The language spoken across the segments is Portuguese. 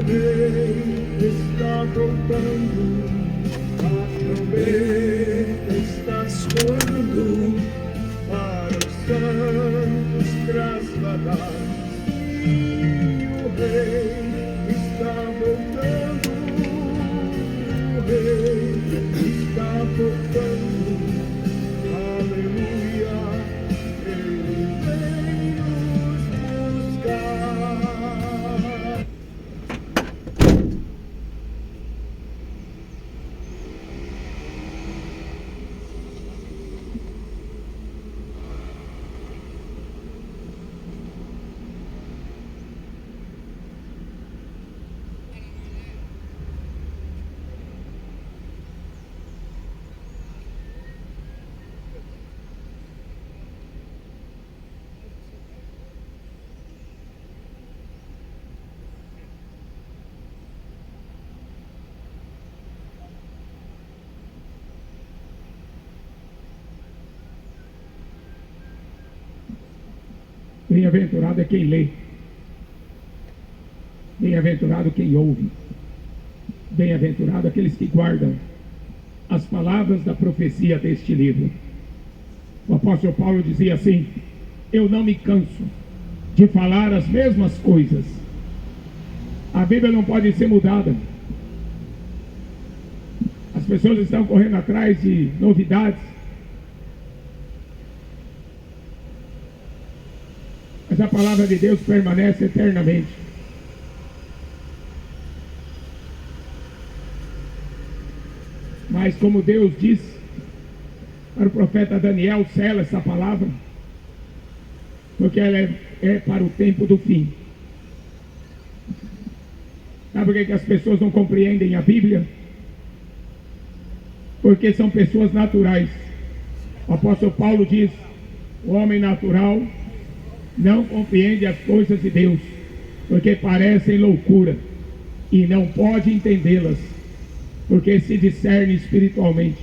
Rei está voltando, a trombeta está soando para os santos trasladados. E o Rei está voltando, o Rei está voltando, aleluia, ele vem nos buscar. Bem-aventurado é quem lê, bem-aventurado quem ouve, bem-aventurado aqueles que guardam as palavras da profecia deste livro. O apóstolo Paulo dizia assim: eu não me canso de falar as mesmas coisas. A Bíblia não pode ser mudada. As pessoas estão correndo atrás de novidades, mas a palavra de Deus permanece eternamente. Mas como Deus disse para o profeta Daniel, sela essa palavra, porque ela é para o tempo do fim. Sabe por que as pessoas não compreendem a Bíblia? Porque são pessoas naturais. O apóstolo Paulo diz: o homem natural não compreende as coisas de Deus, porque parecem loucura, e não pode entendê-las, porque se discerne espiritualmente.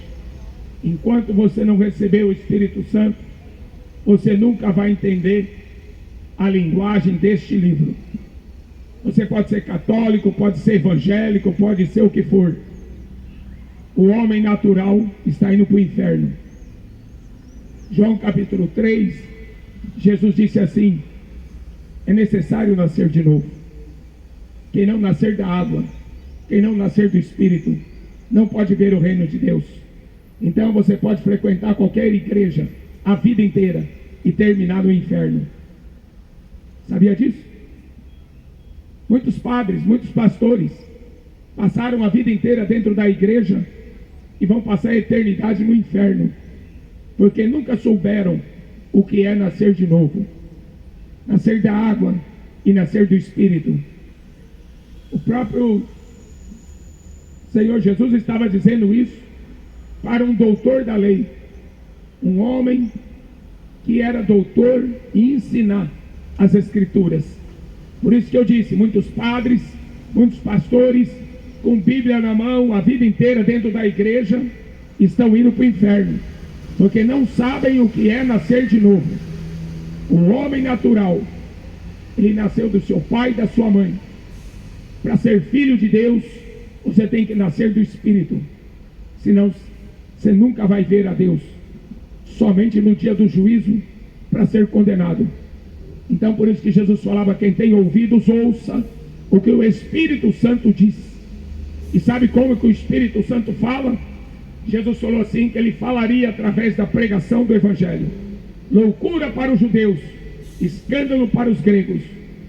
Enquanto você não receber o Espírito Santo, você nunca vai entender a linguagem deste livro. Você pode ser católico, pode ser evangélico, pode ser o que for. O homem natural está indo para o inferno. João capítulo 3, Jesus disse assim: é necessário nascer de novo. Quem não nascer da água, quem não nascer do Espírito, não pode ver o reino de Deus. Então você pode frequentar qualquer igreja a vida inteira e terminar no inferno. Sabia disso? Muitos padres, muitos pastores passaram a vida inteira dentro da igreja e vão passar a eternidade no inferno, porque nunca souberam o que é nascer de novo, nascer da água e nascer do Espírito. O próprio Senhor Jesus estava dizendo isso para um doutor da lei, um homem que era doutor e ensinar as Escrituras. Por isso que eu disse, muitos padres, muitos pastores com Bíblia na mão a vida inteira dentro da igreja estão indo para o inferno, porque não sabem o que é nascer de novo. O homem natural, ele nasceu do seu pai e da sua mãe. Para ser filho de Deus, você tem que nascer do Espírito, senão você nunca vai ver a Deus, somente no dia do juízo, para ser condenado. Então por isso que Jesus falava: quem tem ouvidos, ouça o que o Espírito Santo diz. E sabe como que o Espírito Santo fala? Jesus falou assim, que ele falaria através da pregação do Evangelho. Loucura para os judeus, escândalo para os gregos,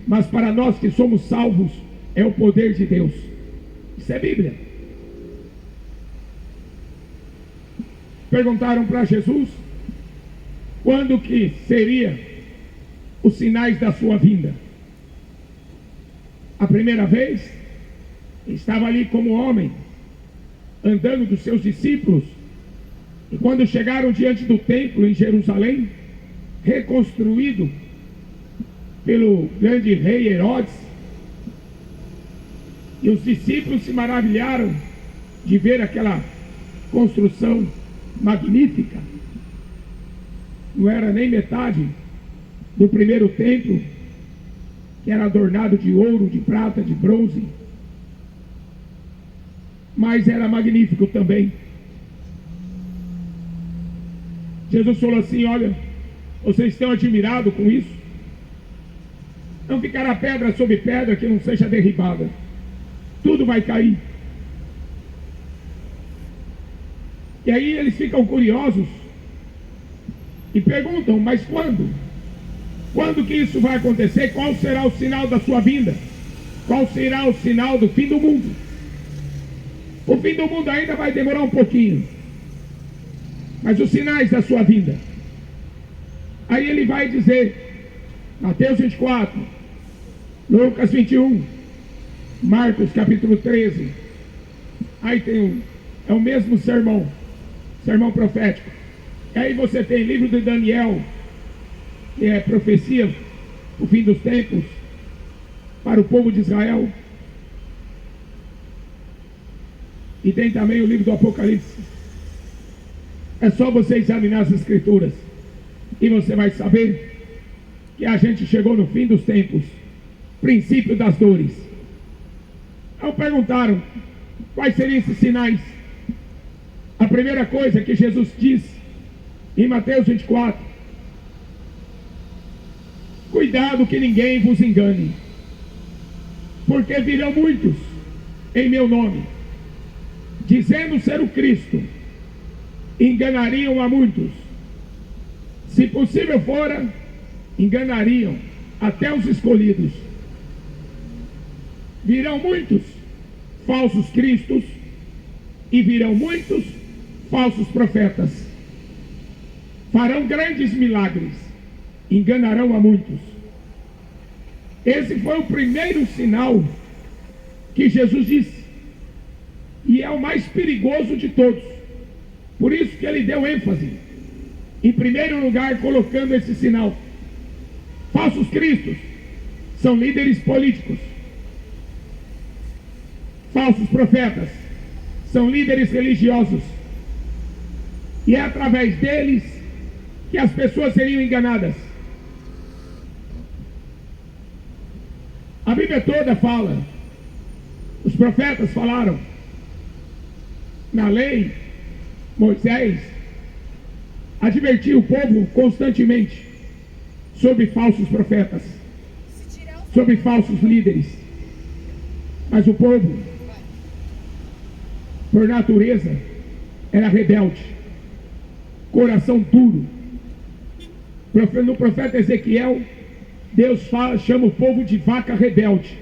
mas para nós que somos salvos, é o poder de Deus. Isso é Bíblia. Perguntaram para Jesus quando que seria os sinais da sua vinda. A primeira vez, estava ali como homem, andando dos seus discípulos, e quando chegaram diante do templo em Jerusalém, reconstruído pelo grande rei Herodes, e os discípulos se maravilharam de ver aquela construção magnífica. Não era nem metade do primeiro templo, que era adornado de ouro, de prata, de bronze, mas era magnífico também. Jesus falou assim: olha, vocês estão admirados com isso? Não ficará pedra sobre pedra que não seja derribada. Tudo vai cair. E aí eles ficam curiosos e perguntam: mas quando? Quando que isso vai acontecer? Qual será o sinal da sua vinda? Qual será o sinal do fim do mundo? O fim do mundo ainda vai demorar um pouquinho, mas os sinais da sua vinda. Aí ele vai dizer, Mateus 24, Lucas 21, Marcos capítulo 13. Aí tem é o mesmo sermão profético. E aí você tem livro de Daniel, que é profecia, o fim dos tempos, para o povo de Israel. E tem também o livro do Apocalipse. É só você examinar as escrituras e você vai saber que a gente chegou no fim dos tempos, princípio das dores. Então perguntaram quais seriam esses sinais. A primeira coisa que Jesus diz em Mateus 24: cuidado que ninguém vos engane, porque virão muitos em meu nome, dizendo ser o Cristo, enganariam a muitos. Se possível fora, enganariam até os escolhidos. Virão muitos falsos cristos e virão muitos falsos profetas. Farão grandes milagres, enganarão a muitos. Esse foi o primeiro sinal que Jesus disse, e é o mais perigoso de todos. Por isso que ele deu ênfase, em primeiro lugar, colocando esse sinal. Falsos cristos são líderes políticos. Falsos profetas são líderes religiosos. E é através deles que as pessoas seriam enganadas. A Bíblia toda fala, os profetas falaram, na lei, Moisés advertiu o povo constantemente sobre falsos profetas, sobre falsos líderes. Mas o povo, por natureza, era rebelde, coração duro. No profeta Ezequiel, Deus chama o povo de vaca rebelde.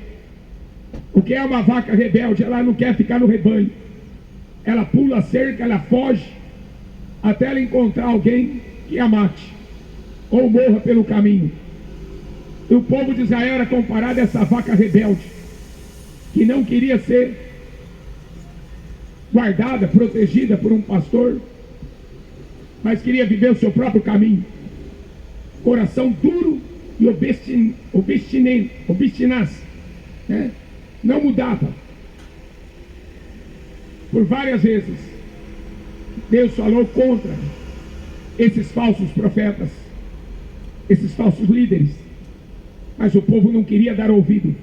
O que é uma vaca rebelde? Ela não quer ficar no rebanho. Ela pula a cerca, ela foge, até ela encontrar alguém que a mate, ou morra pelo caminho. E o povo de Israel era comparado a essa vaca rebelde, que não queria ser guardada, protegida por um pastor, mas queria viver o seu próprio caminho. Coração duro e obstinaz, né? Não mudava. Por várias vezes Deus falou contra esses falsos profetas, esses falsos líderes, mas o povo não queria dar ouvido.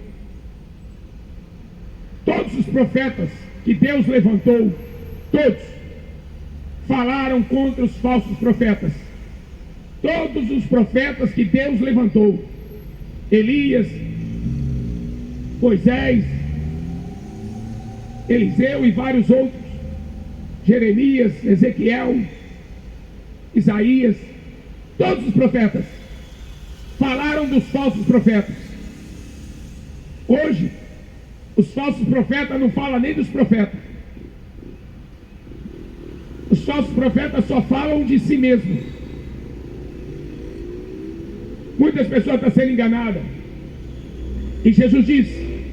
Todos os profetas que Deus levantou, todos falaram contra os falsos profetas. Todos os profetas que Deus levantou, Elias, Moisés, Eliseu e vários outros, Jeremias, Ezequiel, Isaías, todos os profetas falaram dos falsos profetas. Hoje, os falsos profetas não falam nem dos profetas. Os falsos profetas só falam de si mesmos. Muitas pessoas estão sendo enganadas. E Jesus disse: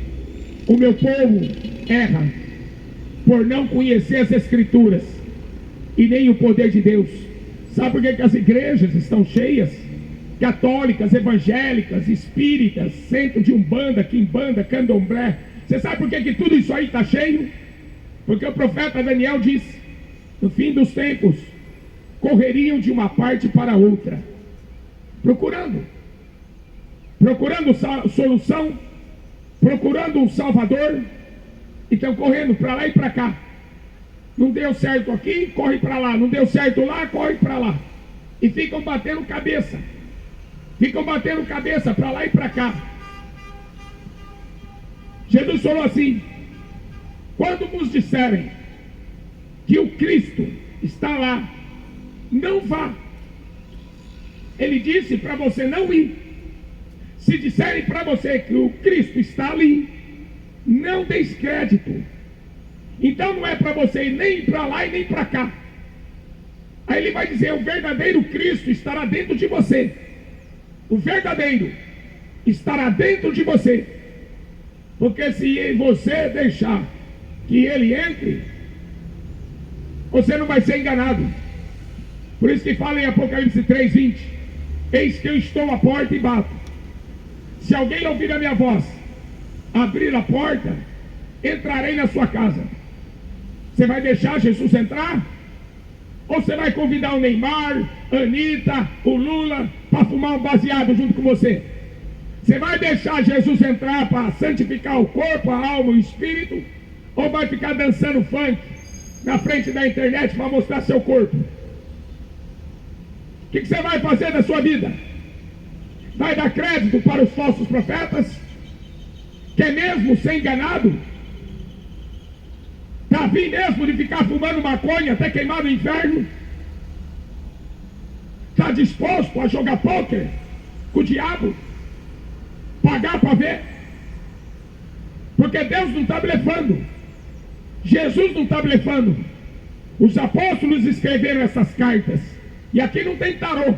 o meu povo erra por não conhecer as Escrituras e nem o poder de Deus. Sabe por que as igrejas estão cheias? Católicas, evangélicas, espíritas, centro de Umbanda, Quimbanda, Candomblé. Você sabe por que tudo isso aí está cheio? Porque o profeta Daniel disse: no fim dos tempos correriam de uma parte para outra, procurando solução, procurando um salvador, e estão correndo para lá e para cá. Não deu certo aqui, corre para lá. Não deu certo lá, corre para lá. E ficam batendo cabeça. Ficam batendo cabeça para lá e para cá. Jesus falou assim: quando vos disserem que o Cristo está lá, não vá. Ele disse para você não ir. Se disserem para você que o Cristo está ali, não deis crédito. Então não é para você ir nem para lá e nem para cá. Aí ele vai dizer: o verdadeiro Cristo estará dentro de você. O verdadeiro estará dentro de você. Porque se você deixar que ele entre, você não vai ser enganado. Por isso que fala em Apocalipse 3:20: eis que eu estou à porta e bato. Se alguém ouvir a minha voz, abrir a porta, entrarei na sua casa. Você vai deixar Jesus entrar? Ou você vai convidar o Neymar, a Anitta, o Lula para fumar um baseado junto com você? Você vai deixar Jesus entrar para santificar o corpo, a alma e o espírito? Ou vai ficar dançando funk na frente da internet para mostrar seu corpo? O que você vai fazer da sua vida? Vai dar crédito para os falsos profetas? Quer mesmo ser enganado? Está a fim mesmo de ficar fumando maconha até queimar no inferno? Está disposto a jogar pôquer com o diabo? Pagar para ver? Porque Deus não está blefando. Jesus não está blefando. Os apóstolos escreveram essas cartas. E aqui não tem tarô.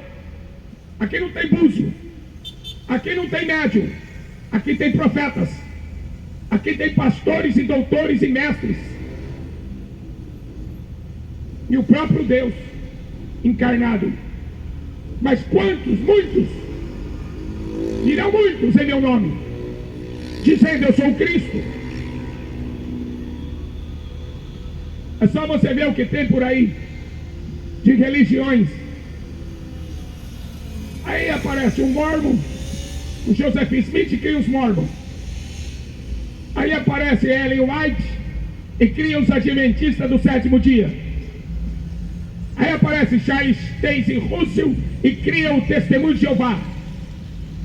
Aqui não tem búzio. Aqui não tem médium. Aqui tem profetas. Aqui tem pastores e doutores e mestres. E o próprio Deus encarnado. Mas quantos? Muitos. Dirão muitos em meu nome, dizendo: eu sou o Cristo. É só você ver o que tem por aí de religiões. Aí aparece um Mormon, o Joseph Smith cria os Mormon. Aí aparece Ellen White e cria os Adventistas do sétimo dia. Aí aparece Charles Taze Russell e cria o Testemunho de Jeová.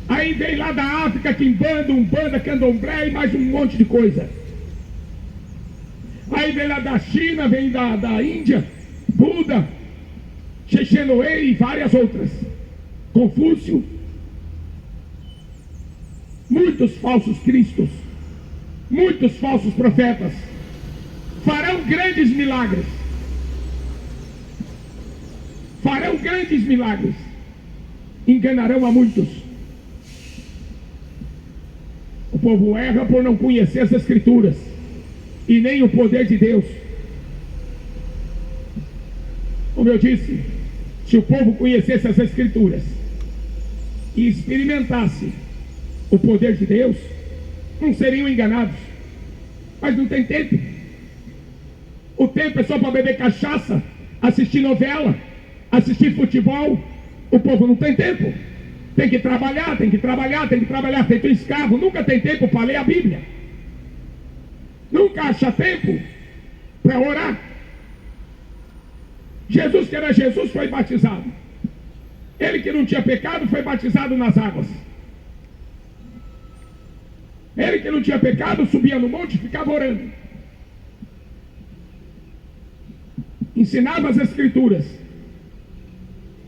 Aí vem lá da África Quimbanda, Umbanda, Candomblé e mais um monte de coisa. Aí vem lá da China, vem da Índia, Buda, Chechenoe e várias outras. Confúcio. Muitos falsos cristos, muitos falsos profetas farão grandes milagres. Farão grandes milagres. Enganarão a muitos. O povo erra por não conhecer as Escrituras e nem o poder de Deus. Como eu disse, se o povo conhecesse as Escrituras e experimentasse o poder de Deus, não seriam enganados. Mas não tem tempo. O tempo é só para beber cachaça, assistir novela, assistir futebol. O povo não tem tempo. Tem que trabalhar, tem que trabalhar, tem que trabalhar feito um escravo. Nunca tem tempo para ler a Bíblia. Nunca acha tempo para orar. Jesus, que era Jesus, foi batizado. Ele que não tinha pecado foi batizado nas águas. Ele que não tinha pecado subia no monte e ficava orando. Ensinava as Escrituras,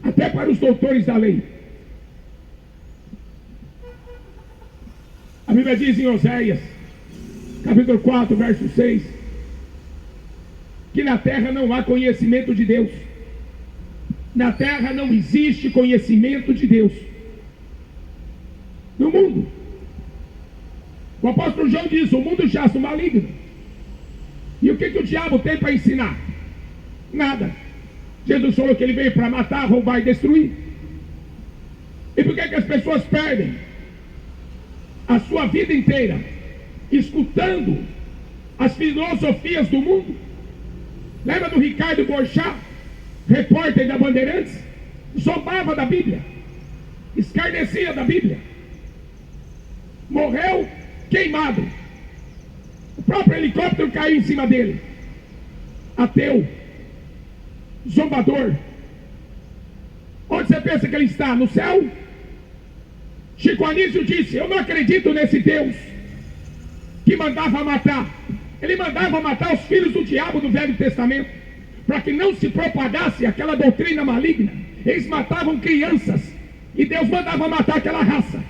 até para os doutores da lei. A Bíblia diz em Oséias, capítulo 4, verso 6, que na terra não há conhecimento de Deus. Na terra não existe conhecimento de Deus. No mundo. O apóstolo João diz: o mundo jaz no maligno. E o que o diabo tem para ensinar? Nada. Jesus falou que ele veio para matar, roubar e destruir. E por que as pessoas perdem a sua vida inteira escutando as filosofias do mundo? Lembra do Ricardo Boechat, repórter da Bandeirantes? Zombava da Bíblia, escarnecia da Bíblia. Morreu queimado. O próprio helicóptero caiu em cima dele. ateu, zombador. Onde você pensa que ele está? No céu? Chico Anísio disse: eu não acredito nesse Deus que mandava matar. Ele mandava matar os filhos do diabo do Velho Testamento, para que não se propagasse aquela doutrina maligna. Eles matavam crianças, e Deus mandava matar aquela raça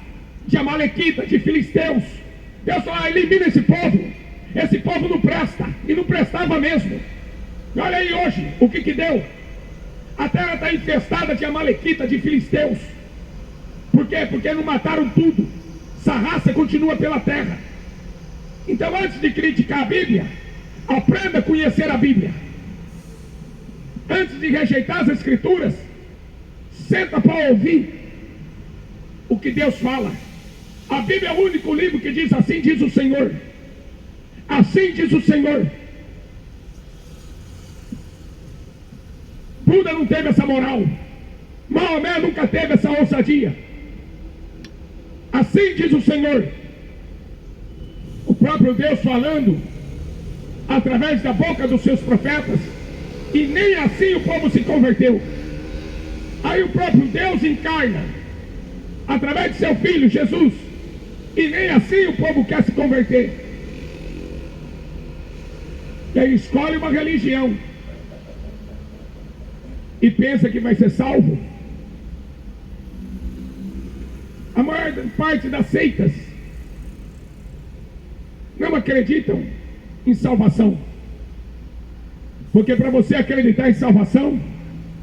de amalequita, de filisteus. Deus falou: elimina esse povo não presta, e não prestava mesmo. E olha aí hoje, o que deu? A terra está infestada de amalequita, de filisteus. Por quê? Porque não mataram tudo. Essa raça continua pela terra. Então, antes de criticar a Bíblia, aprenda a conhecer a Bíblia. Antes de rejeitar as Escrituras, senta para ouvir o que Deus fala. A Bíblia é o único livro que diz: assim diz o Senhor. Assim diz o Senhor. Buda não teve essa moral. Maomé nunca teve essa ousadia. Assim diz o Senhor. O próprio Deus falando através da boca dos seus profetas, e nem assim o povo se converteu. Aí o próprio Deus encarna através de seu filho Jesus, e nem assim o povo quer se converter. E aí escolhe uma religião e pensa que vai ser salvo. A maior parte das seitas não acreditam em salvação, porque para você acreditar em salvação,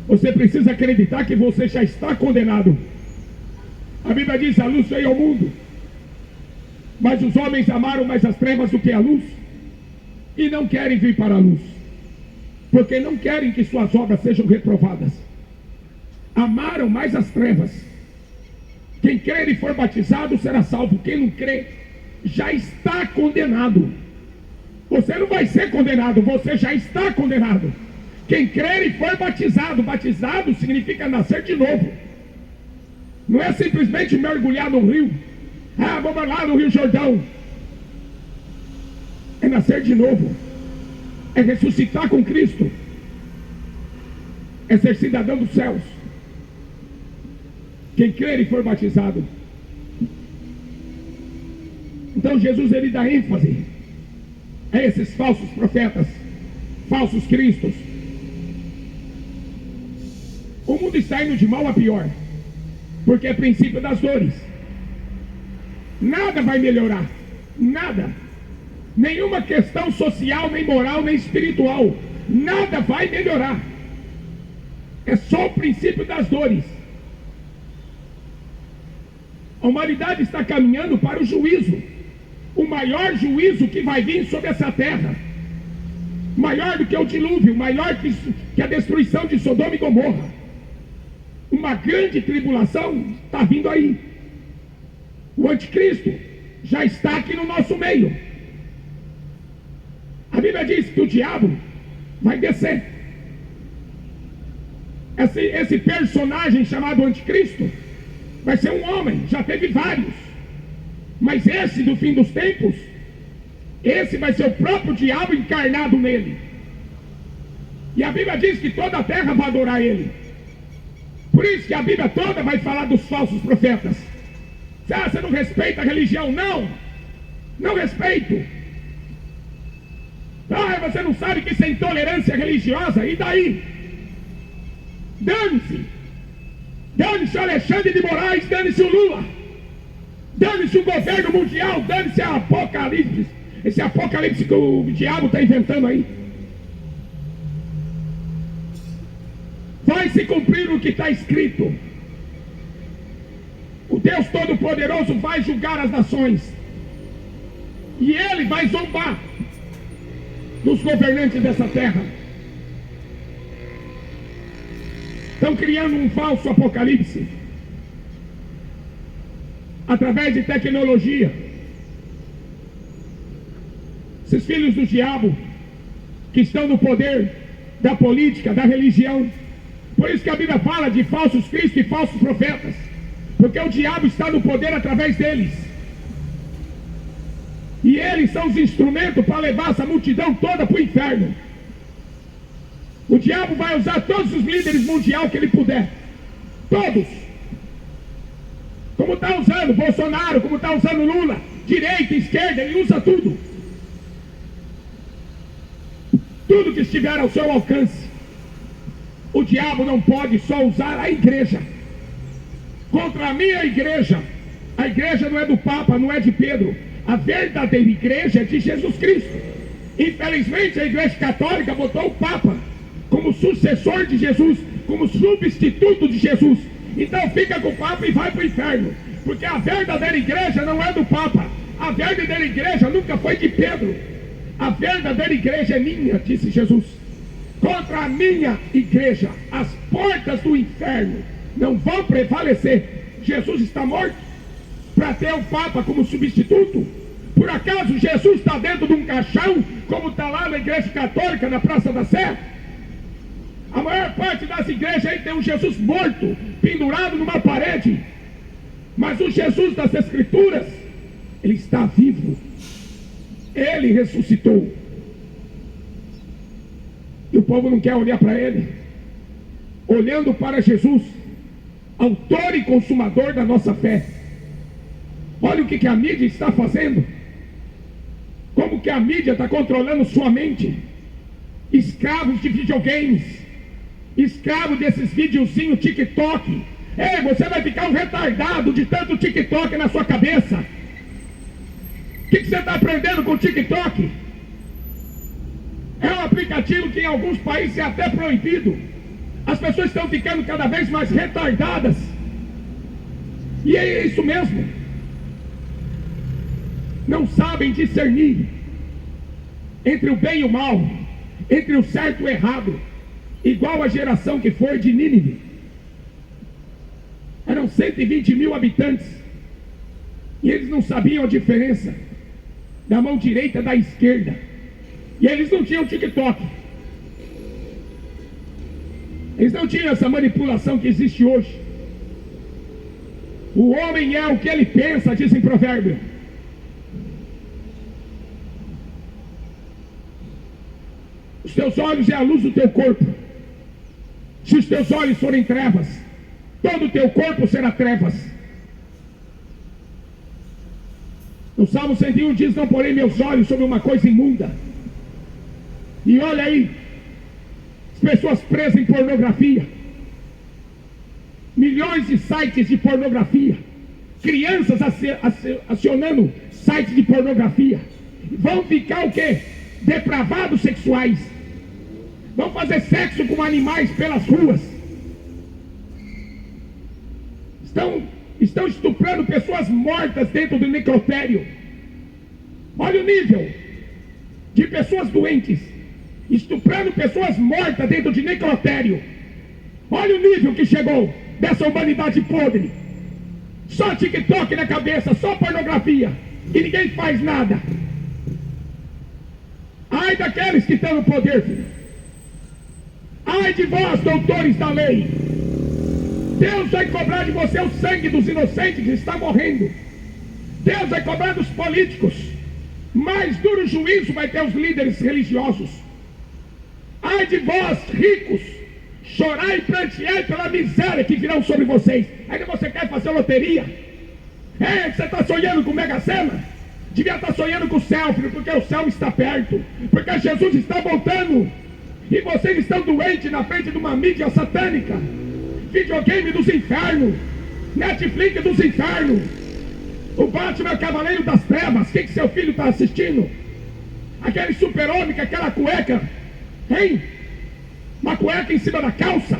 você precisa acreditar que você já está condenado. A Bíblia diz: a luz veio ao mundo, mas os homens amaram mais as trevas do que a luz, e não querem vir para a luz, porque não querem que suas obras sejam reprovadas. Amaram mais as trevas. Quem crer e for batizado será salvo. Quem não crê já está condenado. Você não vai ser condenado, você já está condenado. Quem crer e for batizado, batizado significa nascer de novo. Não é simplesmente mergulhar no rio. Ah, vamos lá no Rio Jordão. É nascer de novo. É ressuscitar com Cristo. É ser cidadão dos céus. Quem crer e for batizado. Então Jesus, ele dá ênfase a esses falsos profetas, falsos cristos. O mundo está indo de mal a pior, porque é princípio das dores. Nada vai melhorar, nada. Nenhuma questão social, nem moral, nem espiritual. Nada vai melhorar. É só o princípio das dores. A humanidade está caminhando para o juízo. O maior juízo que vai vir sobre essa terra. Maior do que o dilúvio, maior que a destruição de Sodoma e Gomorra. Uma grande tribulação está vindo aí. O anticristo já está aqui no nosso meio. A Bíblia diz que o diabo vai descer. Esse personagem chamado anticristo vai ser um homem, já teve vários. Mas esse do fim dos tempos, esse vai ser o próprio diabo encarnado nele. E a Bíblia diz que toda a terra vai adorar ele. Por isso que a Bíblia toda vai falar dos falsos profetas. Ah, você não respeita a religião? Não, não respeito. Ah, você não sabe que isso é intolerância religiosa? E daí? Dane-se. Dane-se o Alexandre de Moraes, dane-se o Lula, dane-se o governo mundial, dane-se a apocalipse, esse apocalipse que o diabo está inventando aí. Vai se cumprir o que está escrito. O Deus Todo-Poderoso vai julgar as nações, e Ele vai zombar dos governantes dessa terra. Estão criando um falso apocalipse através de tecnologia. Esses filhos do diabo que estão no poder da política, da religião. Por isso que a Bíblia fala de falsos cristos e falsos profetas, porque o diabo está no poder através deles, e eles são os instrumentos para levar essa multidão toda para o inferno. O diabo vai usar todos os líderes mundiais que ele puder. Todos. Como está usando Bolsonaro, como está usando Lula, direita, esquerda, ele usa tudo. Tudo que estiver ao seu alcance. O diabo não pode só usar a igreja. Contra a minha igreja. A igreja não é do Papa, não é de Pedro. A verdadeira igreja é de Jesus Cristo. Infelizmente a igreja católica botou o Papa como sucessor de Jesus, como substituto de Jesus. Então fica com o Papa e vai para o inferno. Porque a verdadeira igreja não é do Papa. A verdadeira igreja nunca foi de Pedro. A verdadeira igreja é minha, disse Jesus. Contra a minha igreja, as portas do inferno não vão prevalecer. Jesus está morto para ter o Papa como substituto? Por acaso Jesus está dentro de um caixão, como está lá na igreja católica, na Praça da Sé? A maior parte das igrejas aí tem um Jesus morto, pendurado numa parede. Mas o Jesus das Escrituras, ele está vivo. Ele ressuscitou. E o povo não quer olhar para ele. Olhando para Jesus, autor e consumador da nossa fé. Olha o que a mídia está fazendo. Como que a mídia está controlando sua mente. Escravos de videogames. Escravo desses videozinhos TikTok. Ei, você vai ficar um retardado de tanto TikTok na sua cabeça. O que você está aprendendo com o TikTok? É um aplicativo que em alguns países é até proibido. As pessoas estão ficando cada vez mais retardadas. E é isso mesmo. Não sabem discernir entre o bem e o mal, entre o certo e o errado, igual a geração que foi de Nínive. Eram 120 mil habitantes e eles não sabiam a diferença da mão direita da esquerda. E eles não tinham TikTok. Eles não tinham essa manipulação que existe hoje. O homem é o que ele pensa, diz em Provérbio. Os teus olhos é a luz do teu corpo. Se os teus olhos forem trevas, todo o teu corpo será trevas. No Salmo 101 diz: não porei meus olhos sobre uma coisa imunda. E olha aí, as pessoas presas em pornografia, milhões de sites de pornografia, crianças acionando sites de pornografia, vão ficar o quê? Depravados sexuais, vão fazer sexo com animais pelas ruas, estão estuprando pessoas mortas dentro do necrotério. Olha o nível de pessoas doentes, estuprando pessoas mortas dentro de necrotério. Olha o nível que chegou dessa humanidade podre. Só TikTok na cabeça, só pornografia, e ninguém faz nada. Ai daqueles que estão no poder, filho. Ai de vós, doutores da lei. Deus vai cobrar de você o sangue dos inocentes que estão morrendo. Deus vai cobrar dos políticos. Mais duro juízo vai ter os líderes religiosos. Ai de vós, ricos, chorai e pranteai pela miséria que virão sobre vocês. Ainda você quer fazer loteria? Você está sonhando com Mega Sena? Devia estar sonhando com o céu, filho, porque o céu está perto. Porque Jesus está voltando. E vocês estão doentes na frente de uma mídia satânica. Videogame dos infernos. Netflix dos infernos. O Batman é o Cavaleiro das Trevas. O que seu filho está assistindo? Aquele super-homem com aquela cueca. Hein? Uma cueca em cima da calça.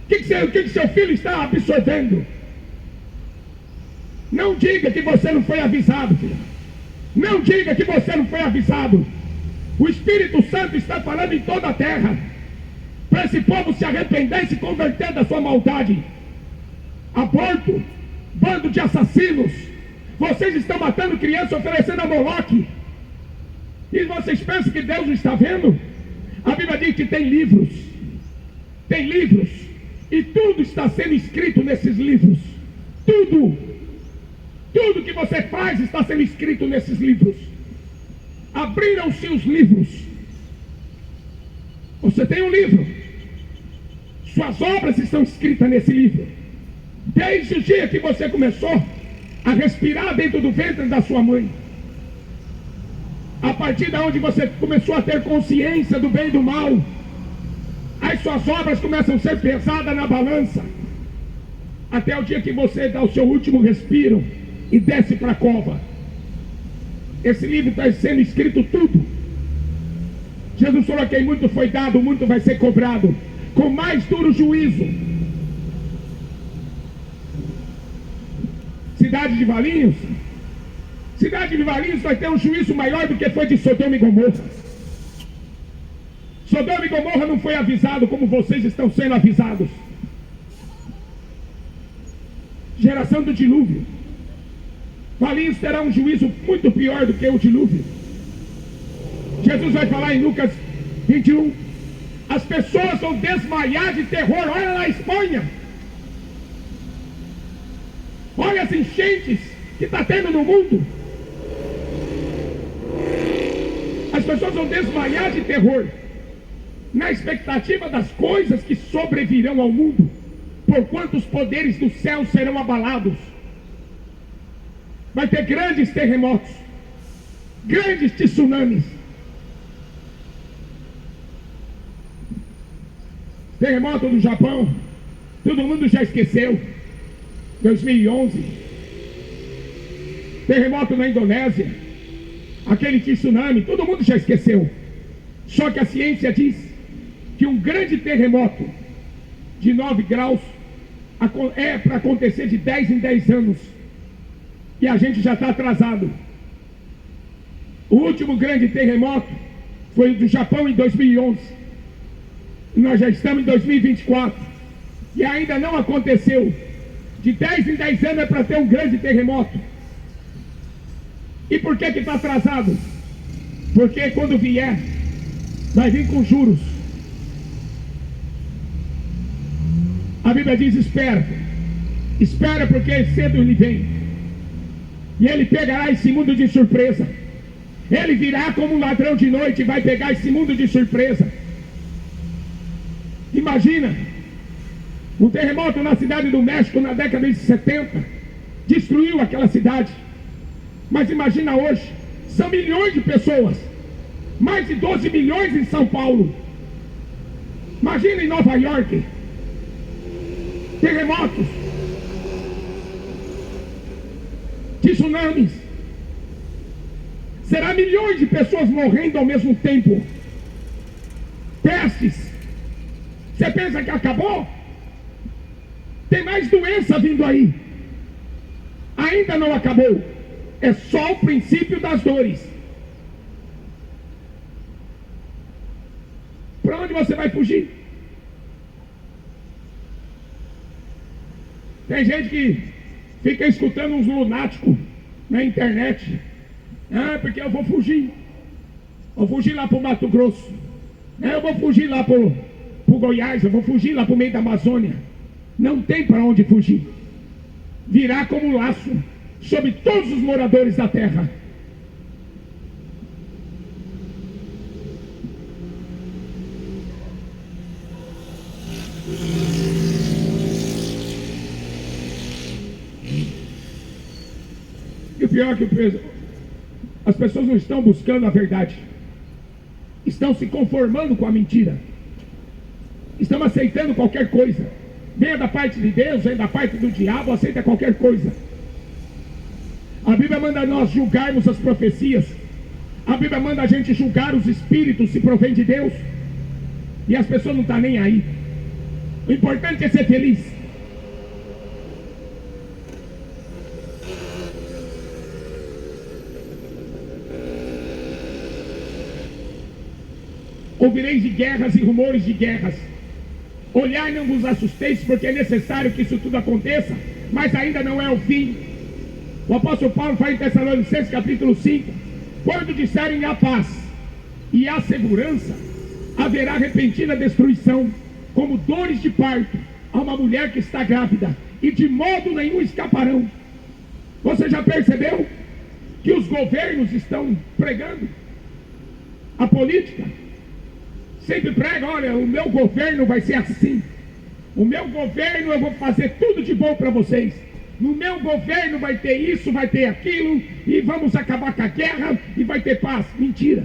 O que seu filho está absorvendo? Não diga que você não foi avisado, filho. Não diga que você não foi avisado. O Espírito Santo está falando em toda a terra para esse povo se arrepender e se converter da sua maldade. Aborto, bando de assassinos. Vocês estão matando crianças oferecendo a Moloque. E vocês pensam que Deus não está vendo? A Bíblia diz que tem livros. Tem livros. E tudo está sendo escrito nesses livros. Tudo. Tudo que você faz está sendo escrito nesses livros. Abriram-se os livros. Você tem um livro. Suas obras estão escritas nesse livro. Desde o dia que você começou a respirar dentro do ventre da sua mãe. A partir de onde você começou a ter consciência do bem e do mal, as suas obras começam a ser pesadas na balança. Até o dia que você dá o seu último respiro e desce para a cova. Esse livro está sendo escrito tudo. Jesus falou que muito foi dado, muito vai ser cobrado, com mais duro juízo. Cidade de Valinhos vai ter um juízo maior do que foi de Sodoma e Gomorra. Sodoma e Gomorra não foi avisado como vocês estão sendo avisados. Geração do dilúvio. Valinhos terá um juízo muito pior do que o dilúvio. Jesus vai falar em Lucas 21. As pessoas vão desmaiar de terror. Olha lá a Espanha. Olha as enchentes que está tendo no mundo. As pessoas vão desmaiar de terror, na expectativa das coisas que sobrevirão ao mundo, porquanto os poderes do céu serão abalados. Vai ter grandes terremotos, grandes tsunamis. Terremoto do Japão, todo mundo já esqueceu. 2011. Terremoto na Indonésia, aquele tsunami, todo mundo já esqueceu. Só que a ciência diz que um grande terremoto de 9 graus é para acontecer de 10 em 10 anos. E a gente já está atrasado. O último grande terremoto foi o do Japão em 2011. Nós já estamos em 2024 e ainda não aconteceu. De 10 em 10 anos é para ter um grande terremoto. E por que está atrasado? Porque quando vier, vai vir com juros. A Bíblia diz: espera. Espera, porque cedo ele vem. E ele pegará esse mundo de surpresa. Ele virá como um ladrão de noite e vai pegar esse mundo de surpresa. Imagina, um terremoto na cidade do México na década de 70 destruiu aquela cidade. Mas imagina hoje, são milhões de pessoas, mais de 12 milhões em São Paulo. Imagina em Nova York, terremotos, tsunamis. Será milhões de pessoas morrendo ao mesmo tempo. Pestes. Você pensa que acabou? Tem mais doença vindo aí. Ainda não acabou. É só o princípio das dores. Para onde você vai fugir? Tem gente que fica escutando uns lunáticos na internet. Ah, porque eu vou fugir. Vou fugir lá para o Mato Grosso. Eu vou fugir lá para o Goiás. Eu vou fugir lá para o meio da Amazônia. Não tem para onde fugir. Virá como um laço sobre todos os moradores da terra. E o pior é que as pessoas não estão buscando a verdade. Estão se conformando com a mentira. Estão aceitando qualquer coisa. Venha da parte de Deus, venha da parte do diabo, aceita qualquer coisa. A Bíblia manda nós julgarmos as profecias. A Bíblia manda a gente julgar os espíritos, se provém de Deus. E as pessoas não estão nem aí. O importante é ser feliz. Ouvireis de guerras e rumores de guerras. Olhai, não vos assusteis, porque é necessário que isso tudo aconteça, mas ainda não é o fim. O apóstolo Paulo fala em Tessalonicenses capítulo 5: quando disserem a paz e a segurança, haverá repentina destruição, como dores de parto a uma mulher que está grávida, e de modo nenhum escaparão. Você já percebeu que os governos estão pregando? A política sempre prega, olha, o meu governo vai ser assim. O meu governo, eu vou fazer tudo de bom para vocês. No meu governo vai ter isso, vai ter aquilo, e vamos acabar com a guerra e vai ter paz. Mentira.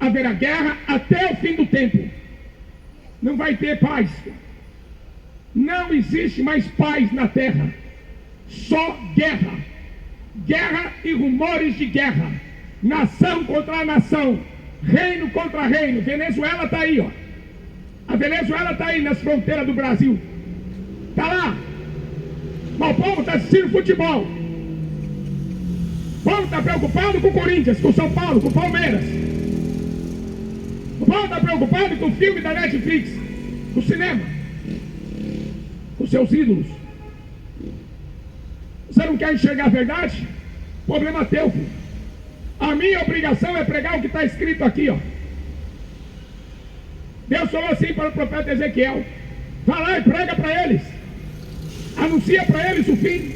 Haverá guerra até o fim do tempo. Não vai ter paz. Não existe mais paz na terra. Só guerra. Guerra e rumores de guerra. Nação contra nação. Reino contra reino. Venezuela está aí, ó. A Venezuela está aí nas fronteiras do Brasil. Está lá. Mas o povo está assistindo futebol. O povo está preocupado com o Corinthians, com o São Paulo, com o Palmeiras. O povo está preocupado com o filme da Netflix, com o cinema, com seus ídolos. Você não quer enxergar a verdade? Problema teu, filho. A minha obrigação é pregar o que está escrito aqui, ó. Deus falou assim para o profeta Ezequiel: vai lá e prega para eles, anuncia para eles o fim,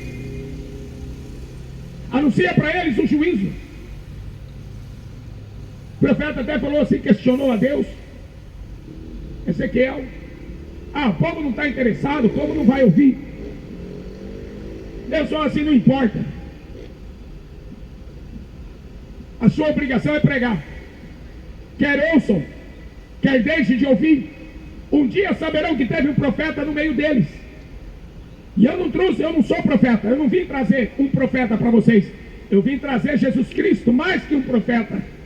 anuncia para eles o juízo. O profeta até falou assim, questionou a Deus: Ezequiel, o povo não está interessado, o povo não vai ouvir. Deus falou assim: não importa, a sua obrigação é pregar. Quer ouçam, quer deixem de ouvir, um dia saberão que teve um profeta no meio deles. E eu não sou profeta, eu não vim trazer um profeta para vocês, eu vim trazer Jesus Cristo, mais que um profeta.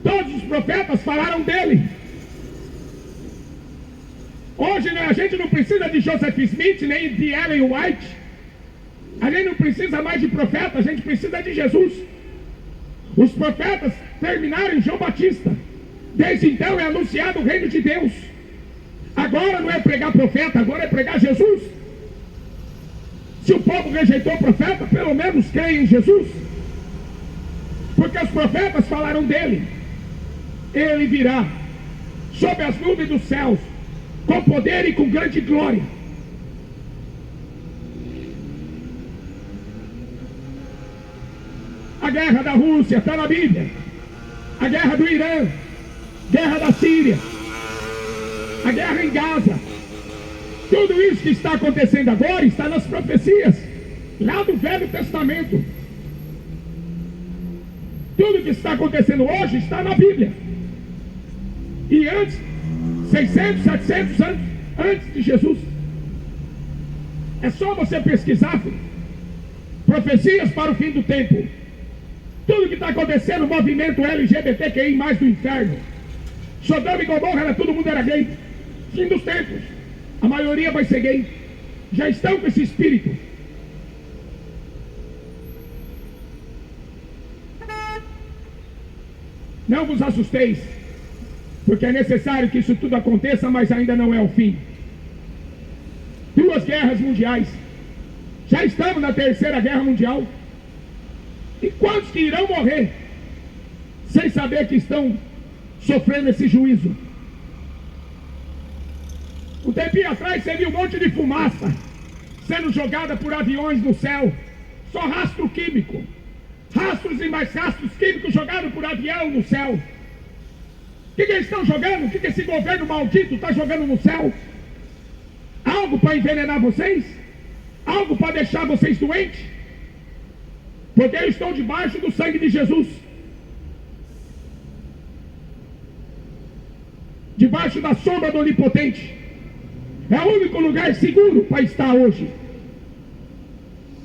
Todos os profetas falaram dele. Hoje a gente não precisa de Joseph Smith, nem de Ellen White. A gente não precisa mais de profeta, a gente precisa de Jesus. Os profetas terminaram em João Batista. Desde então é anunciado o reino de Deus. Agora não é pregar profeta, agora é pregar Jesus. Se o povo rejeitou o profeta, pelo menos creia em Jesus. Porque os profetas falaram dele. Ele virá sob as nuvens dos céus, com poder e com grande glória. A guerra da Rússia está na Bíblia. A guerra do Irã, guerra da Síria, a guerra em Gaza. Tudo isso que está acontecendo agora está nas profecias lá do Velho Testamento. Tudo que está acontecendo hoje está na Bíblia. E antes, 600, 700 anos antes de Jesus. É só você pesquisar, filho. Profecias para o fim do tempo. Tudo que está acontecendo, o movimento LGBTQI mais do inferno. Sodoma e Gomorra, todo mundo era gay. Fim dos tempos, a maioria vai ser gay. Já estão com esse espírito. Não vos assusteis, porque é necessário que isso tudo aconteça, mas ainda não é o fim. 2 guerras mundiais. Já estamos na 3ª guerra mundial. E quantos que irão morrer sem saber que estão sofrendo esse juízo? Um tempinho atrás você viu um monte de fumaça sendo jogada por aviões no céu. Só rastro químico. Rastros e mais rastros químicos jogados por avião no céu. O que eles estão jogando? O que esse governo maldito está jogando no céu? Algo para envenenar vocês? Algo para deixar vocês doentes? Porque eu estou debaixo do sangue de Jesus. Debaixo da sombra do Onipotente. É o único lugar seguro para estar hoje.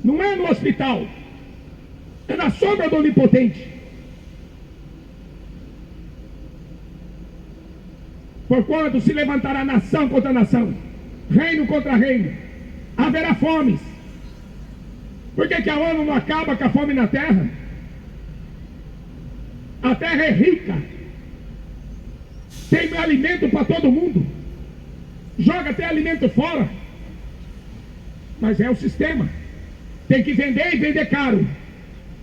Não é no hospital. É na sombra do Onipotente. Porquanto se levantará nação contra nação, reino contra reino. Haverá fomes. Por que a ONU não acaba com a fome na terra? A terra é rica. Tem alimento para todo mundo. Joga até alimento fora. Mas é o sistema. Tem que vender e vender caro.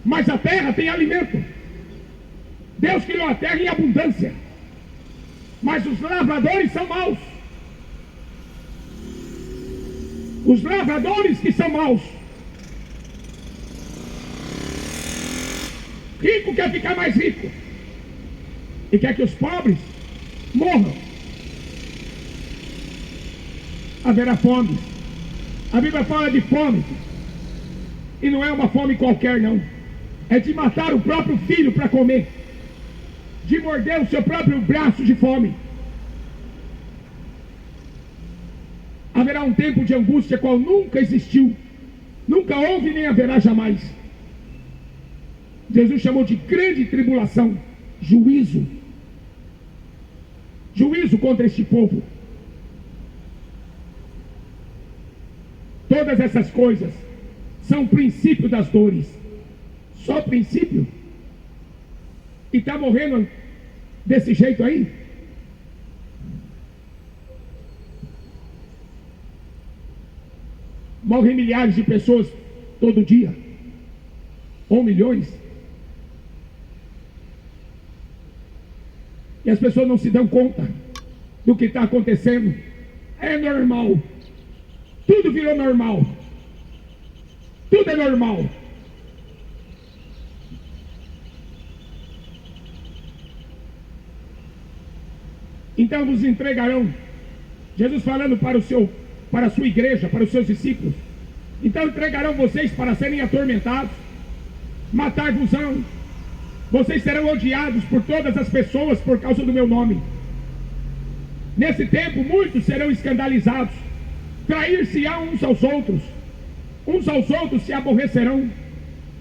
Mas a terra tem alimento. Deus criou a terra em abundância. Mas os lavradores são maus. Os lavradores que são maus. Rico quer ficar mais rico. e quer que os pobres morram. Haverá fome. A Bíblia fala de fome, e não é uma fome qualquer, não. É de matar o próprio filho para comer, de morder o seu próprio braço de fome. Haverá um tempo de angústia qual nunca existiu, nunca houve nem haverá jamais. Jesus chamou de grande tribulação, juízo. Juízo contra este povo. Todas essas coisas são o princípio das dores. Só princípio. E está morrendo desse jeito aí? Morrem milhares de pessoas todo dia. Ou milhões. E as pessoas não se dão conta do que está acontecendo. É normal. Tudo virou normal. Tudo é normal. Então vos entregarão. Jesus falando para a sua igreja, para os seus discípulos. Então entregarão vocês para serem atormentados, matar-vos-ão. Vocês serão odiados por todas as pessoas por causa do meu nome. Nesse tempo muitos serão escandalizados, trair-se-ão uns aos outros se aborrecerão,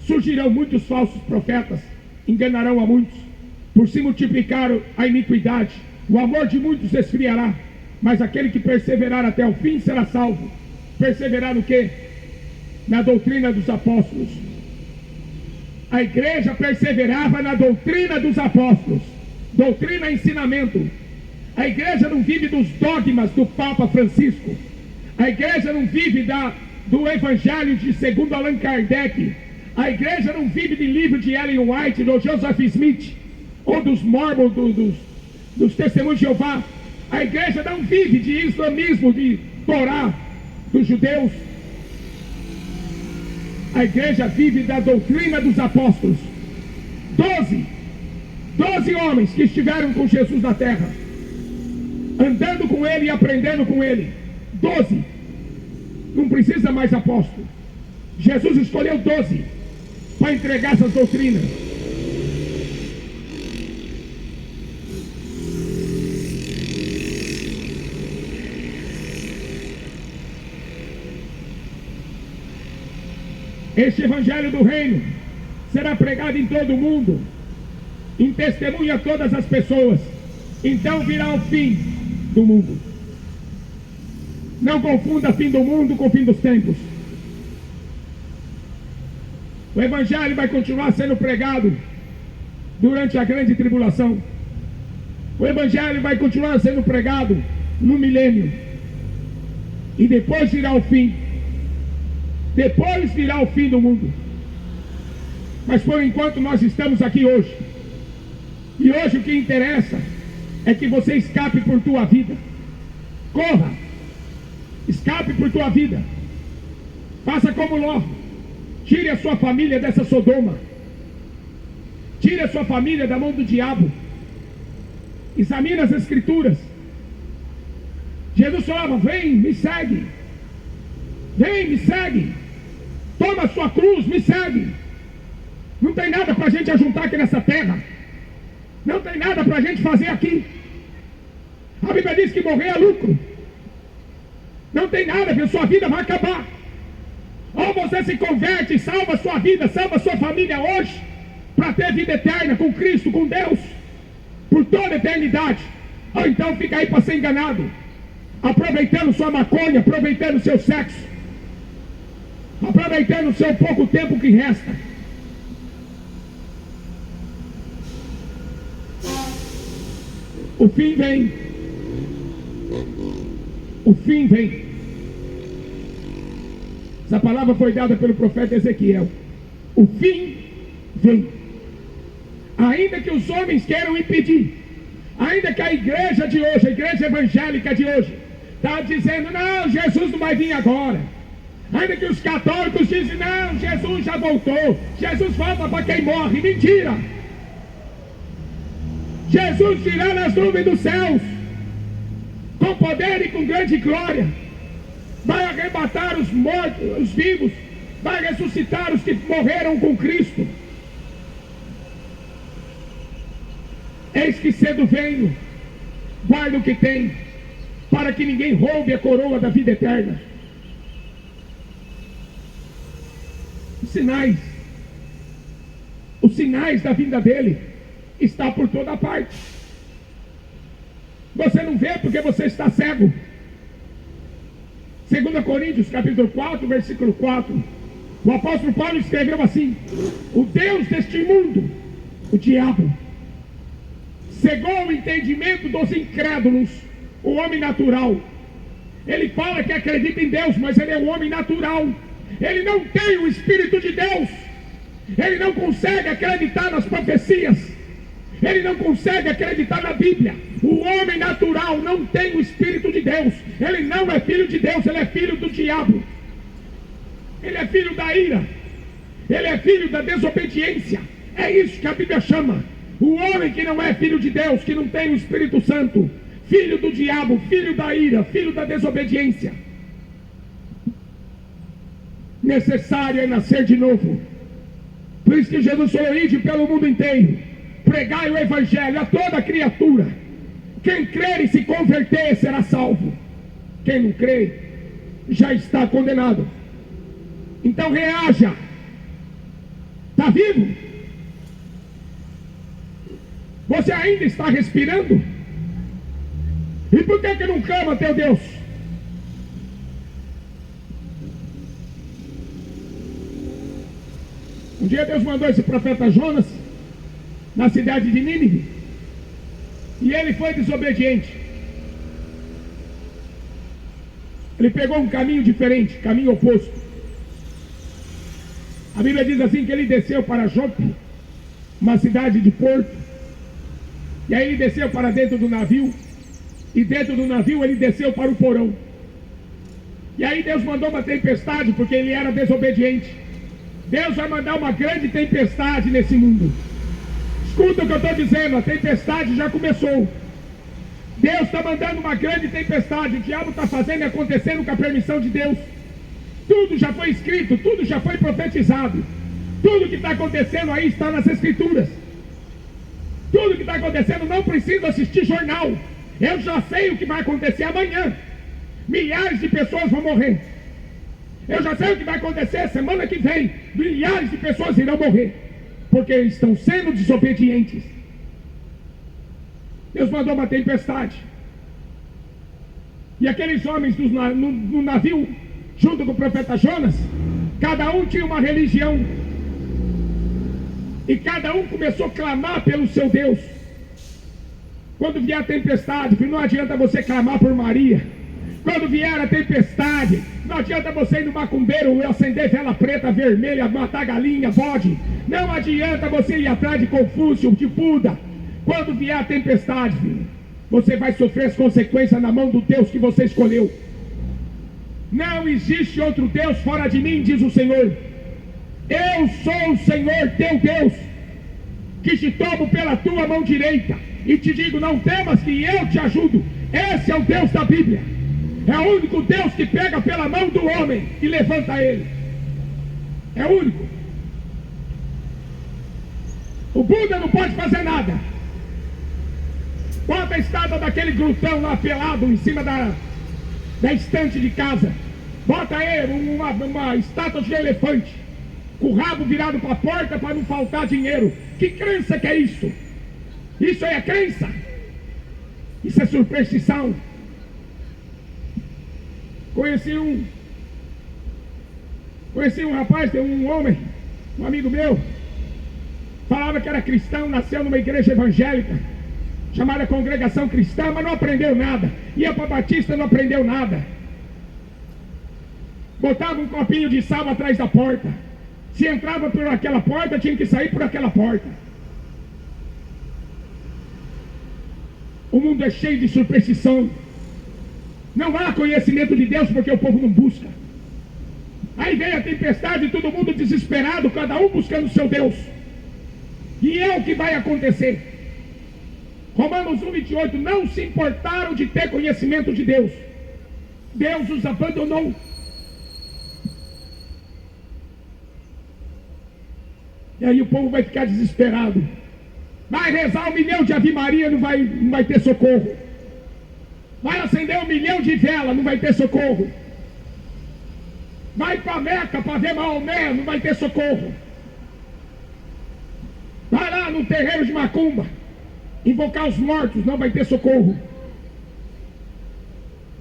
surgirão muitos falsos profetas, enganarão a muitos, por se multiplicar a iniquidade, o amor de muitos esfriará, mas aquele que perseverar até o fim será salvo. Perseverar no quê? Na doutrina dos apóstolos. A igreja perseverava na doutrina dos apóstolos, doutrina e ensinamento. A igreja não vive dos dogmas do Papa Francisco. A igreja não vive do Evangelho de segundo Allan Kardec. A igreja não vive de livro de Ellen White, do Joseph Smith, ou dos Mormons, dos Testemunhos de Jeová. A igreja não vive de islamismo, de Torá, dos judeus. A igreja vive da doutrina dos apóstolos. 12 homens que estiveram com Jesus na terra, andando com ele e aprendendo com ele. 12. Não precisa mais apóstolo. Jesus escolheu 12 para entregar essas doutrinas. Este evangelho do reino será pregado em todo o mundo, em testemunha a todas as pessoas. Então virá o fim do mundo. Não confunda fim do mundo com fim dos tempos. O evangelho vai continuar sendo pregado durante a grande tribulação. O evangelho vai continuar sendo pregado no milênio. E depois virá o fim. Depois virá o fim do mundo. Mas por enquanto nós estamos aqui hoje. E hoje o que interessa é que você escape por tua vida. Corra. Escape por tua vida. Faça como Ló. Tire a sua família dessa Sodoma. Tire a sua família da mão do diabo. Examine as escrituras. Jesus falava: vem, me segue. Vem, me segue. Toma a sua cruz, me segue. Não tem nada para a gente ajuntar aqui nessa terra. Não tem nada para a gente fazer aqui. A Bíblia diz que morrer é lucro. Não tem nada, porque sua vida vai acabar. Ou você se converte e salva a sua vida, salva a sua família hoje, para ter vida eterna com Cristo, com Deus, por toda a eternidade. Ou então fica aí para ser enganado, aproveitando sua maconha, aproveitando seu sexo, aproveitando o seu pouco tempo que resta. O fim vem. O fim vem. Essa palavra foi dada pelo profeta Ezequiel. O fim vem. Ainda que os homens queiram impedir, ainda que a igreja de hoje, a igreja evangélica de hoje, está dizendo: não, Jesus não vai vir agora. Ainda que os católicos dizem: não, Jesus já voltou, Jesus volta para quem morre. Mentira. Jesus virá nas nuvens dos céus, com poder e com grande glória, vai arrebatar os mortos, os vivos, vai ressuscitar os que morreram com Cristo. Eis que cedo venho, guarda o que tem, para que ninguém roube a coroa da vida eterna. Os sinais da vinda dele está por toda parte. Você não vê porque você está cego. 2 Coríntios capítulo 4, versículo 4, o apóstolo Paulo escreveu assim: o Deus deste mundo, o diabo, cegou o entendimento dos incrédulos, o homem natural. Ele fala que acredita em Deus, mas ele é um homem natural. Ele não tem o Espírito de Deus. Ele não consegue acreditar nas profecias. Ele não consegue acreditar na Bíblia. O homem natural não tem o Espírito de Deus. Ele não é filho de Deus, ele é filho do diabo. Ele é filho da ira. Ele é filho da desobediência. É isso que a Bíblia chama. O homem que não é filho de Deus, que não tem o Espírito Santo, filho do diabo, filho da ira, filho da desobediência. Necessário é nascer de novo. Por isso que Jesus falou: ide pelo mundo inteiro, pregai o Evangelho a toda criatura. Quem crer e se converter será salvo. Quem não crê já está condenado. Então reaja. Está vivo? Você ainda está respirando? E por que não clama teu Deus? Um dia Deus mandou esse profeta Jonas na cidade de Nínive, e ele foi desobediente. Ele pegou um caminho diferente, caminho oposto. A Bíblia diz assim que ele desceu para Jope, uma cidade de porto, e aí ele desceu para dentro do navio, e dentro do navio ele desceu para o porão. E aí Deus mandou uma tempestade, porque ele era desobediente. Deus vai mandar uma grande tempestade nesse mundo. Escuta o que eu estou dizendo, a tempestade já começou. Deus está mandando uma grande tempestade. O diabo está fazendo e acontecendo com a permissão de Deus. Tudo já foi escrito, tudo já foi profetizado. Tudo que está acontecendo aí está nas Escrituras. Tudo que está acontecendo, não precisa assistir jornal. Eu já sei o que vai acontecer amanhã. Milhares de pessoas vão morrer. Eu já sei o que vai acontecer semana que vem. Milhares de pessoas irão morrer, porque estão sendo desobedientes. Deus mandou uma tempestade. E aqueles homens no navio, junto com o profeta Jonas, cada um tinha uma religião. E cada um começou a clamar pelo seu Deus. Quando vier a tempestade, não adianta você clamar por Maria. Quando vier a tempestade, não adianta você ir no macumbeiro e acender vela preta, vermelha, matar galinha, bode. Não adianta você ir atrás de Confúcio, de Buda. Quando vier a tempestade, filho, você vai sofrer as consequências na mão do Deus que você escolheu. Não existe outro Deus fora de mim, diz o Senhor. Eu sou o Senhor teu Deus, que te tomo pela tua mão direita e te digo: não temas, que eu te ajudo. Esse é o Deus da Bíblia. É o único Deus que pega pela mão do homem e levanta ele. É o único. O Buda não pode fazer nada. Bota a estátua daquele glutão lá pelado em cima da estante de casa. Bota ele uma estátua de elefante, com o rabo virado para a porta para não faltar dinheiro. Que crença que é isso? Isso aí é crença? Isso é superstição. Conheci um rapaz, um homem, um amigo meu, falava que era cristão, nasceu numa igreja evangélica, chamada Congregação Cristã, mas não aprendeu nada. Ia para Batista, não aprendeu nada. Botava um copinho de sal atrás da porta. Se entrava por aquela porta, tinha que sair por aquela porta. O mundo é cheio de superstição. Não há conhecimento de Deus, porque o povo não busca. Aí vem a tempestade, todo mundo desesperado, cada um buscando o seu Deus. E é o que vai acontecer. Romanos 1:28, não se importaram de ter conhecimento de Deus. Deus os abandonou. E aí o povo vai ficar desesperado. Vai rezar 1 milhão de Ave Maria, não vai ter socorro. Vai acender 1 milhão de vela, não vai ter socorro. Vai para Meca para ver Maomé, não vai ter socorro. Vai lá no terreiro de Macumba, invocar os mortos, não vai ter socorro.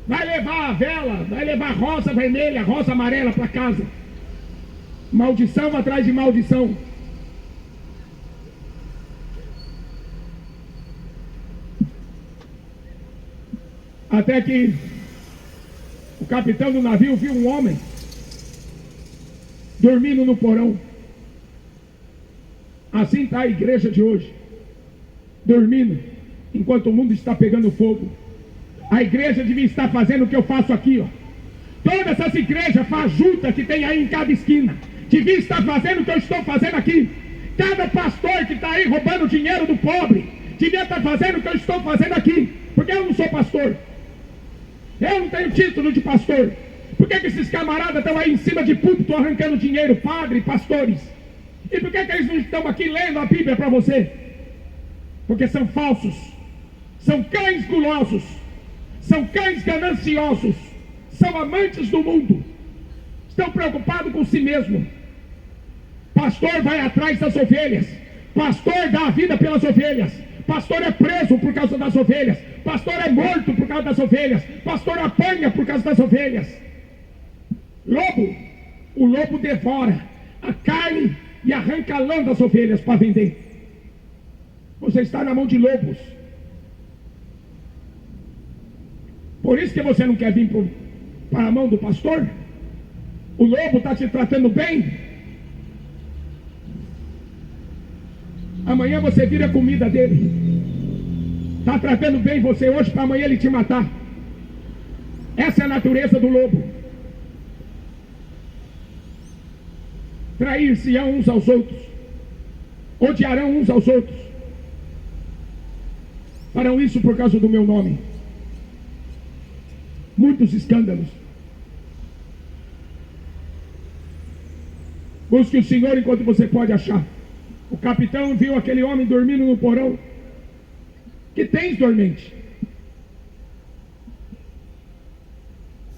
Vai levar a vela, vai levar rosa vermelha, rosa amarela para casa. Maldição atrás de maldição. Até que o capitão do navio viu um homem dormindo no porão. Assim está a igreja de hoje, dormindo, enquanto o mundo está pegando fogo. A igreja devia estar fazendo o que eu faço aqui, ó. Todas essas igrejas fajutas que tem aí em cada esquina, devia estar fazendo o que eu estou fazendo aqui. Cada pastor que está aí roubando dinheiro do pobre, devia estar fazendo o que eu estou fazendo aqui. Porque eu não sou pastor. Eu não tenho título de pastor. Por que esses camaradas estão aí em cima de púlpito arrancando dinheiro, padre, pastores? E por que eles não estão aqui lendo a Bíblia para você? Porque são falsos, são cães gulosos, são cães gananciosos, são amantes do mundo, estão preocupados com si mesmo. Pastor vai atrás das ovelhas, pastor dá a vida pelas ovelhas, pastor é preso por causa das ovelhas, pastor é morto por causa das ovelhas, pastor apanha por causa das ovelhas. O lobo devora a carne e arranca a lã das ovelhas para vender. Você está na mão de lobos. Por isso que você não quer vir para a mão do pastor? O lobo está te tratando bem? Amanhã você vira comida dele. Está tratando bem você hoje para amanhã ele te matar. Essa é a natureza do lobo. Trair-se-ão uns aos outros, odiarão uns aos outros, farão isso por causa do meu nome. Muitos escândalos. Busque o Senhor enquanto você pode achar. O capitão viu aquele homem dormindo no porão. Que tens, dormente?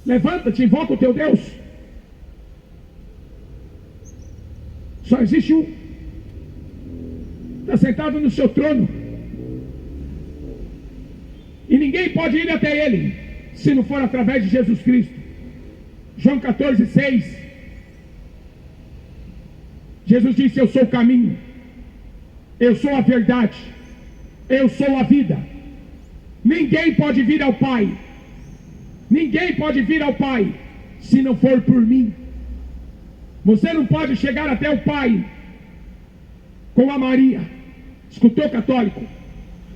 Levanta-te, invoca o teu Deus. Só existe um. Está sentado no seu trono. E ninguém pode ir até ele, se não for através de Jesus Cristo. João 14:6. Jesus disse: eu sou o caminho, eu sou a verdade, eu sou a vida. Ninguém pode vir ao Pai. Ninguém pode vir ao Pai se não for por mim. Você não pode chegar até o Pai com a Maria. Escutou, católico?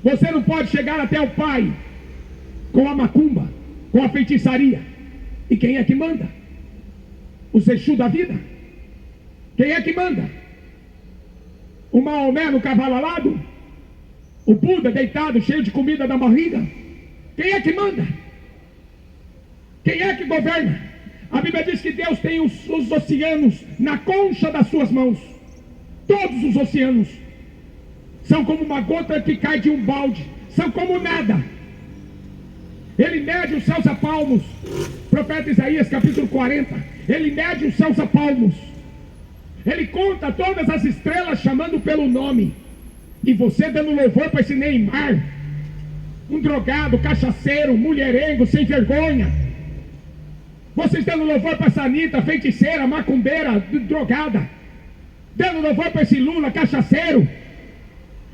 Você não pode chegar até o Pai com a macumba, com a feitiçaria. E quem é que manda? O Exu da vida? Quem é que manda? O Maomé no cavalo alado? O Buda deitado, cheio de comida na barriga? Quem é que manda? Quem é que governa? A Bíblia diz que Deus tem os oceanos na concha das suas mãos. Todos os oceanos são como uma gota que cai de um balde, são como nada. Ele mede os céus a palmos. Profeta Isaías capítulo 40. Ele mede os céus a palmos. Ele conta todas as estrelas chamando pelo nome. E você dando louvor para esse Neymar, um drogado, cachaceiro, mulherengo, sem vergonha. Vocês dando louvor para essa Anitta, feiticeira, macumbeira, drogada. Dando louvor para esse Lula, cachaceiro.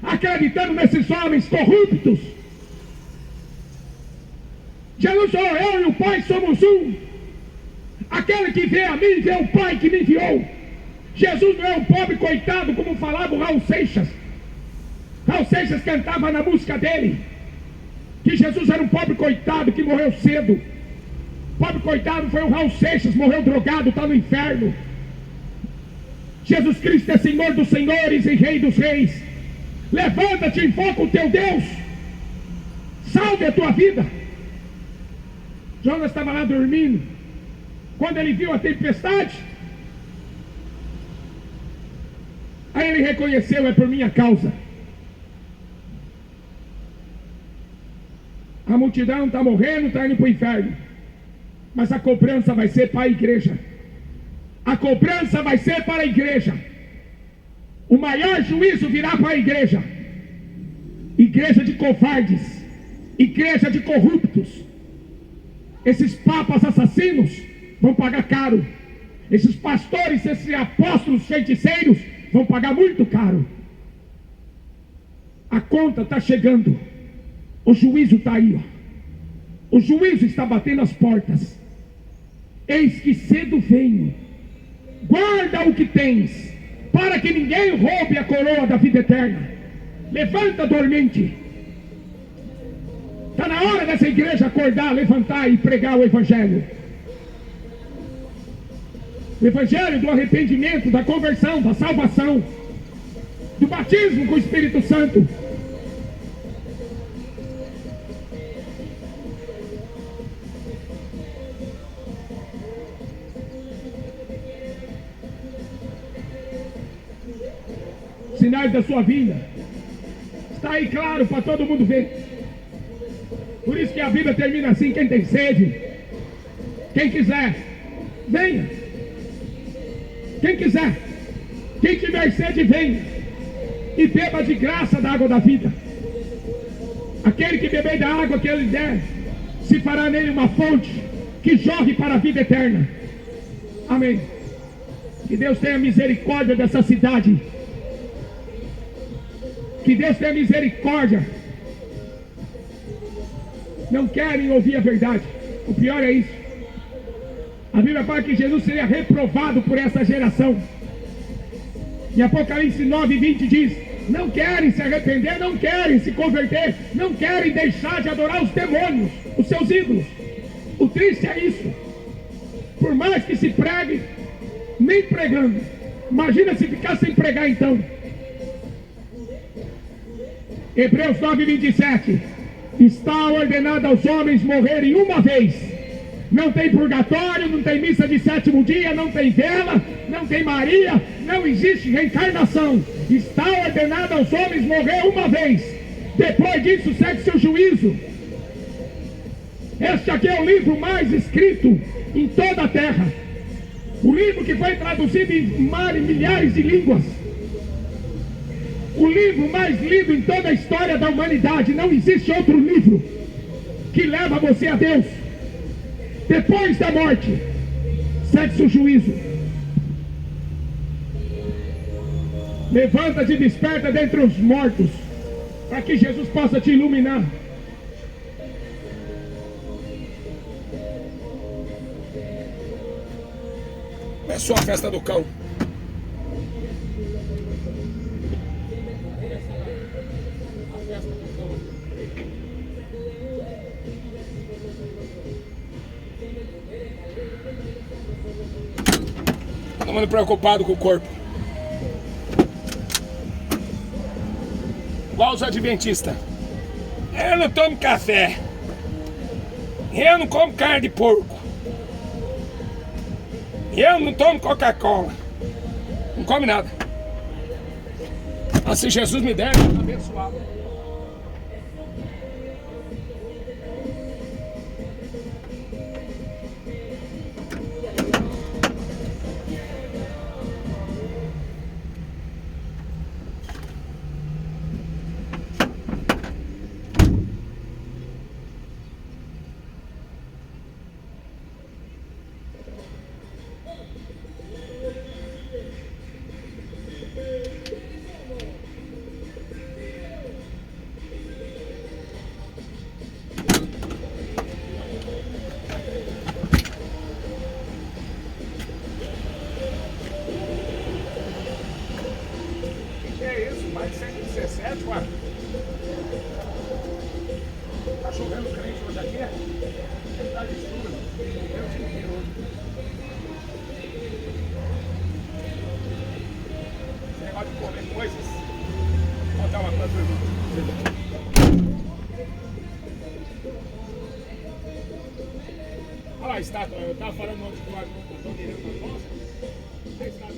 Acreditando nesses homens corruptos. Jesus sou eu e o Pai somos um. Aquele que vê a mim, vê o Pai que me enviou. Jesus não é um pobre coitado, como falava o Raul Seixas. Raul Seixas cantava na música dele que Jesus era um pobre coitado que morreu cedo. Pobre coitado foi o Raul Seixas, morreu drogado, está no inferno. Jesus Cristo é Senhor dos senhores e Rei dos reis. Levanta-te, invoca o teu Deus. Salve a tua vida. Jonas estava lá dormindo. Quando ele viu a tempestade, aí ele reconheceu: é por minha causa. A multidão está morrendo, está indo para o inferno. Mas a cobrança vai ser para a igreja. A cobrança vai ser para a igreja. O maior juízo virá para a igreja. Igreja de covardes, igreja de corruptos. Esses papas assassinos vão pagar caro. Esses pastores, esses apóstolos feiticeiros vão pagar muito caro. A conta está chegando. O juízo está aí, ó. O juízo está batendo as portas. Eis que cedo venho. Guarda o que tens, para que ninguém roube a coroa da vida eterna. Levanta, dormente. Está na hora dessa igreja acordar, levantar e pregar o evangelho. O evangelho do arrependimento, da conversão, da salvação, do batismo com o Espírito Santo. Sinais da sua vinda. Está aí claro para todo mundo ver. Por isso que a Bíblia termina assim: quem tem sede, quem quiser, venha. Quem quiser, quem tiver sede, venha e beba de graça da água da vida. Aquele que beber da água que ele der, se fará nele uma fonte que jorre para a vida eterna. Amém. Que Deus tenha misericórdia dessa cidade. Que Deus tenha misericórdia. Não querem ouvir a verdade. O pior é isso. A Bíblia fala que Jesus seria reprovado por essa geração. Em Apocalipse 9:20 diz: não querem se arrepender, não querem se converter, não querem deixar de adorar os demônios, os seus ídolos. O triste é isso. Por mais que se pregue, nem pregando. Imagina se ficar sem pregar então. Hebreus 9:27. Está ordenado aos homens morrerem uma vez. Não tem purgatório, não tem missa de sétimo dia, não tem vela, não tem Maria, não existe reencarnação. Está ordenado aos homens morrer uma vez. Depois disso segue seu juízo. Este aqui é o livro mais escrito em toda a terra. O livro que foi traduzido em milhares de línguas. O livro mais lido em toda a história da humanidade. Não existe outro livro que leva você a Deus. Depois da morte, segue-se o juízo. Levanta-te e desperta dentre os mortos, para que Jesus possa te iluminar. É só a festa do cão. Todo mundo preocupado com o corpo. Igual os adventistas. Eu não tomo café. Eu não como carne de porco. Eu não tomo Coca-Cola. Não come nada. Mas se Jesus me der, eu tô abençoado. Mais de 117, ué. Tá chovendo crente hoje aqui, é? Tá de chuva. Deus te livre hoje. Esse negócio de comer coisas. Vou contar uma coisa pra você. a estátua, eu estava falando ontem com o Antônio Miranda Costa, a estátua.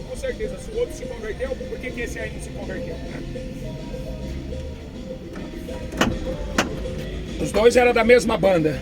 Com certeza, se o outro se converteu, por que esse aí não se converteu? Os dois eram da mesma banda.